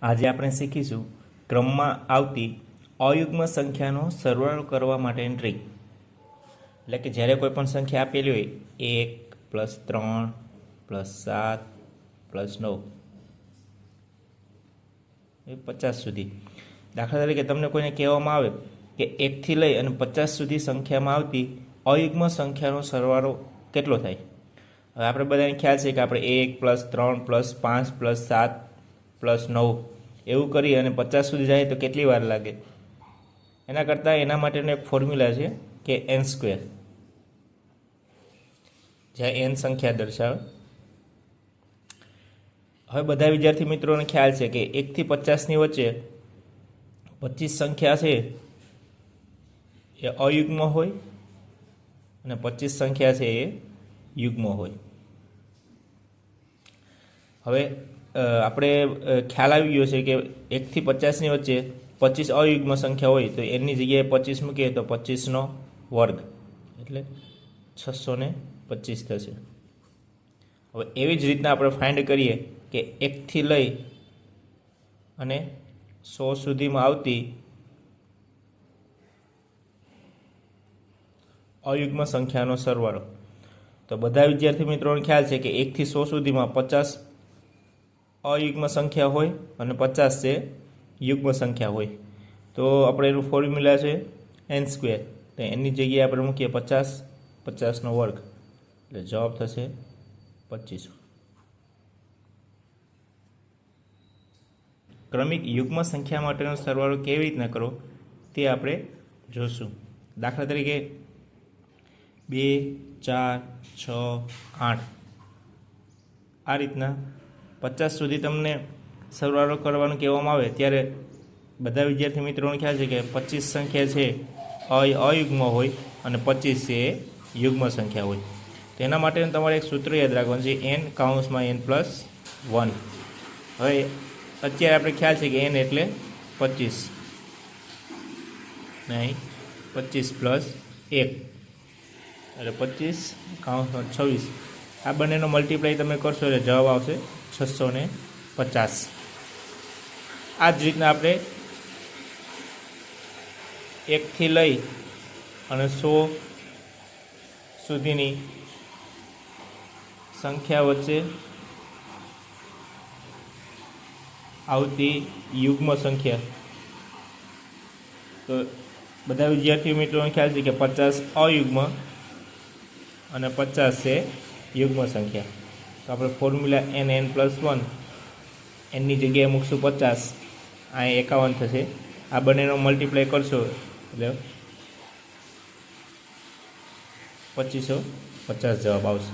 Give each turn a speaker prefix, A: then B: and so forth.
A: આજે આપણે શીખીશું ક્રમમાં આવતી અયુગ્મ સંખ્યાનો સરવાળો કરવા માટેની ટ્રીક. એટલે કે જ્યારે કોઈ પણ સંખ્યા આપેલી હોય 1 + 3 + 7 + 9 એ 50 સુધી. દાખલા તરીકે તમને કોઈને કહેવામાં આવે કે 1 થી લઈ અને 50 સુધી સંખ્યામાં આવતી અયુગ્મ સંખ્યાનો સરવાળો કેટલો થાય. હવે આપણે બધાને ખ્યાલ છે કે આપણે 1 + 3 + 5 + 7 + 9 એવું કરી અને 50 સુધી જાય તો કેટલી વાર લાગે. એના કરતાં એના માટેનો એક ફોર્મ્યુલા છે કે n², જ્યાં n સંખ્યા દર્શાવે. હવે બધા વિદ્યાર્થી મિત્રોને ખ્યાલ છે કે 1 થી 50ની વચ્ચે 25 સંખ્યા છે એ અયુગ્મ હોય અને 25 સંખ્યા છે એ યુગ્મ હોય. હવે આપણે ખ્યાલ આવી ગયો છે કે 1 થી 50ની વચ્ચે 25 અયુગ્મ સંખ્યા હોય તો એની જગ્યાએ 25 મૂકીએ તો 25નો વર્ગ એટલે 625 થશે. હવે એવી જ રીતના આપણે ફાઇન્ડ કરીએ કે 1 થી લઈ અને 100 સુધીમાં આવતી અયુગ્મ સંખ્યાનો સરવાળો. તો બધા વિદ્યાર્થી મિત્રોને ખ્યાલ છે કે 1 થી 100 સુધીમાં 50 અયુગ્મ સંખ્યા હોય અને 50 છે યુગ્મ સંખ્યા હોય. તો આપણે એનું ફોર્મ્યુલા છે n². તો એની જગ્યાએ આપણે મૂકીએ 50, 50નો વર્ગ એટલે જવાબ થશે 25. ક્રમિક યુગ્મ સંખ્યા માટેનો સરવાળો કેવી રીતના કરવો તે આપણે જોશું. દાખલા તરીકે 2, 4, 6, 8 આ રીતના 50 સુધી તમને સરવાળો કરવાનું કહેવામાં આવે ત્યારે બધા વિદ્યાર્થી મિત્રોને ખ્યાલ છે કે 25 સંખ્યા છે અયુગ્મ હોય અને 25 છે એ યુગ્મ સંખ્યા હોય. તેના માટે તમારે એક સૂત્ર યાદ રાખવાનું છે n(n+1). હવે અત્યારે આપણે ખ્યાલ છે કે n એટલે 25 નહીં, 25 + 1 એટલે 25(26). આ બંનેનો મલ્ટીપ્લાય તમે કરશો એટલે જવાબ આવશે 650. આ જ રીતના આપણે 1 થી લઈ અને 100 સુધીની સંખ્યા વચ્ચે આવતી યુગ્મ સંખ્યા. તો બધા વિદ્યાર્થીઓ મિત્રોને ખ્યાલ છે કે 50 અયુગ્મ અને 50 છે યુગ્મ સંખ્યા. તો આપણે ફોર્મ્યુલા n(n+1) એની જગ્યાએ મૂકશું 50, આ 51 થશે. આ બંનેનો મલ્ટીપ્લાય કરશો એટલે 2550 જવાબ આવશે.